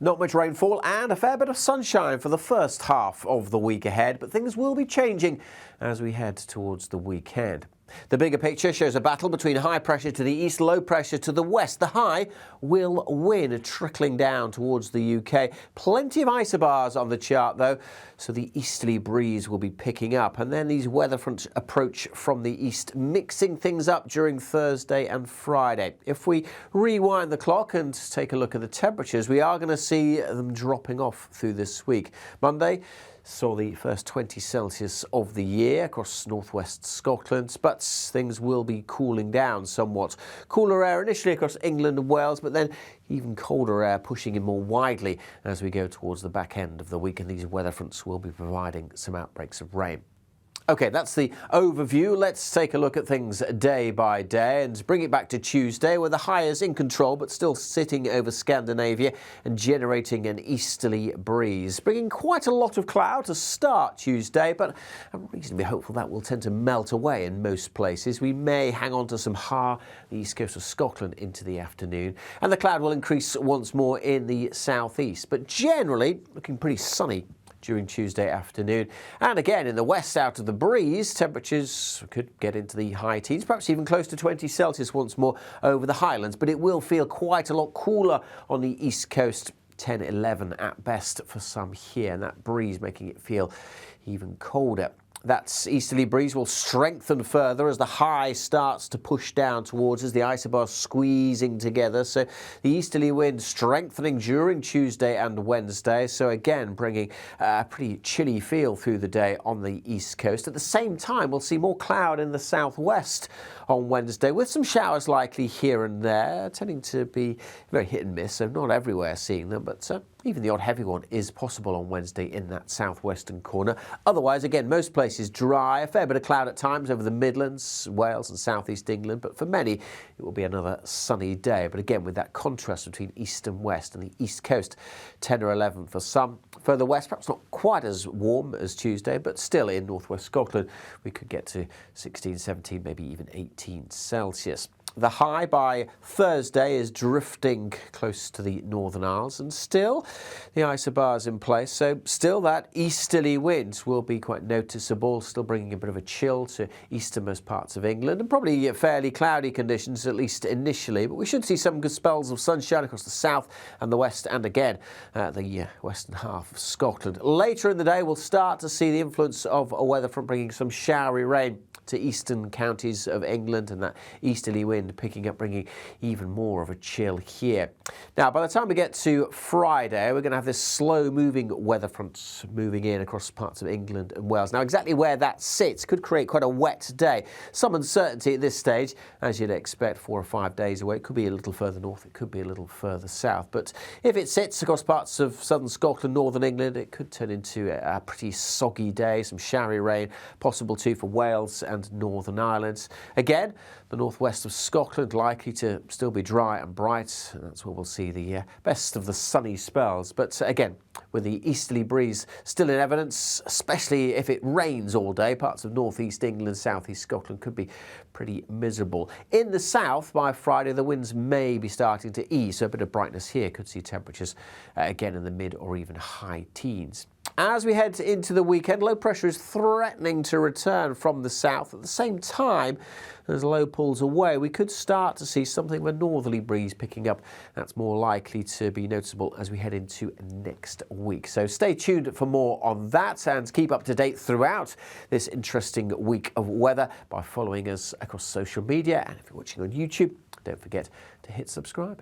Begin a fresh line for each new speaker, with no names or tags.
Not much rainfall and a fair bit of sunshine for the first half of the week ahead, but things will be changing as we head towards the weekend. The bigger picture shows a battle between high pressure to the east, low pressure to the west. The high will win, trickling down towards the UK. Plenty of isobars on the chart though, so the easterly breeze will be picking up. And then these weather fronts approach from the east, mixing things up during Thursday and Friday. If we rewind the clock and take a look at the temperatures, we are going to see them dropping off through this week. Monday saw the first 20 Celsius of the year across northwest Scotland, but things will be cooling down somewhat. Cooler air initially across England and Wales, but then even colder air pushing in more widely as we go towards the back end of the week, and these weather fronts will be providing some outbreaks of rain. Okay, that's the overview. Let's take a look at things day by day and bring it back to Tuesday, where the high is in control but still sitting over Scandinavia and generating an easterly breeze, bringing quite a lot of cloud to start Tuesday, but I'm reasonably hopeful that will tend to melt away in most places. We may hang on to some the east coast of Scotland into the afternoon, and the cloud will increase once more in the southeast, but generally looking pretty sunny during Tuesday afternoon. And again, in the west, out of the breeze, temperatures could get into the high teens, perhaps even close to 20 Celsius once more over the highlands, but it will feel quite a lot cooler on the east coast, 10, 11 at best for some here, and that breeze making it feel even colder. That easterly breeze will strengthen further as the high starts to push down towards us, the isobars squeezing together. So the easterly wind strengthening during Tuesday and Wednesday. So again, bringing a pretty chilly feel through the day on the east coast. At the same time, we'll see more cloud in the southwest on Wednesday, with some showers likely here and there, tending to be very hit and miss, so not everywhere seeing them, but even the odd heavy one is possible on Wednesday in that southwestern corner. Otherwise, again, most places dry, a fair bit of cloud at times over the Midlands, Wales and southeast England, but for many it will be another sunny day. But again, with that contrast between east and west, and the east coast 10 or 11 for some. Further west, perhaps not quite as warm as Tuesday, but still in northwest Scotland we could get to 16, 17, maybe even 18 Celsius. The high by Thursday is drifting close to the Northern Isles, and still the isobars in place, so still that easterly wind will be quite noticeable, still bringing a bit of a chill to easternmost parts of England, and probably fairly cloudy conditions, at least initially, but we should see some good spells of sunshine across the south and the west, and again the western half of Scotland. Later in the day we'll start to see the influence of a weather front bringing some showery rain to eastern counties of England, and that easterly wind picking up, bringing even more of a chill here. Now, by the time we get to Friday, we're going to have this slow-moving weather front moving in across parts of England and Wales. Now, exactly where that sits could create quite a wet day. Some uncertainty at this stage, as you'd expect, 4 or 5 days away. It could be a little further north, it could be a little further south. But if it sits across parts of southern Scotland, northern England, it could turn into a pretty soggy day, some showery rain, possible too for Wales and Northern Ireland. Again, the northwest of Scotland likely to still be dry and bright, and that's where we'll see the best of the sunny spells. But again, with the easterly breeze still in evidence, especially if it rains all day, parts of northeast England, southeast Scotland could be pretty miserable. In the south, by Friday, the winds may be starting to ease, so a bit of brightness here could see temperatures again in the mid or even high teens. As we head into the weekend, low pressure is threatening to return from the south. At the same time, as low pulls away, we could start to see something of a northerly breeze picking up. That's more likely to be noticeable as we head into next week. So stay tuned for more on that, and keep up to date throughout this interesting week of weather by following us across social media. And if you're watching on YouTube, don't forget to hit subscribe.